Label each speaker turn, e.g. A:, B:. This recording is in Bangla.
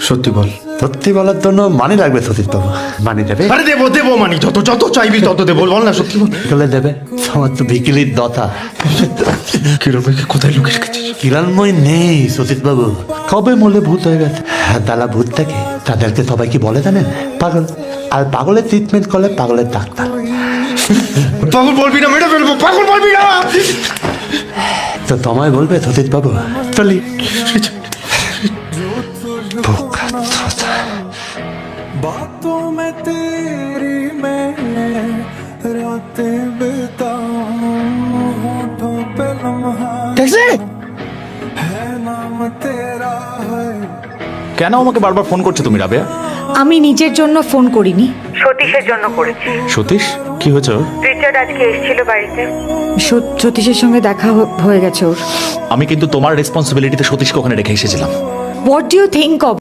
A: সত্যি বল।
B: সত্যি বলার জন্য মানি লাগবে সতীশ বাবু। মানি দেবে?
A: আরে দেবো দেবো মানি, যত যত চাইবি তত দেবো। বল না সত্যি বল।
B: বলে দেবে? আমার তো বিকেলির দতা।
A: কিরণকে কোথায় লুকিয়ে রেখেছিস?
B: কিরণময় নেই সতীশ বাবু, কবে মলে ভূত হয়ে গেছে। তারা ভূত থাকে, তাদেরকে সবাই কি বলে জানেন? পাগল। আর পাগলের ট্রিটমেন্ট করলে পাগলের ডাক্তার।
A: পাগল বলবি না, মেরে ফেলবো। পাগল বলবি না।
B: তো তোমায় বলবে সতীশ বাবু? চলি। বোকা দতা।
C: बातों में तेरी मैं रातें बिताऊं, होठों पे लम्हा है नाम तेरा है।
D: কেন আমাকে বারবার ফোন করছো তুমি রাবেয়া?
E: আমি নিজের জন্য ফোন করিনি,
F: সতীশের জন্য করেছি।
D: সতীশ কি হয়েছে ওর?
F: রিচার্ড আজকে এসেছিল বাড়িতে।
E: সতীশের সঙ্গে দেখা হয়ে গেছে ওর।
D: আমি কিন্তু তোমার রেসপন্সিবিলিটিতে সতীশকে ওখানে রেখে এসেছিলাম।
E: What do you think of?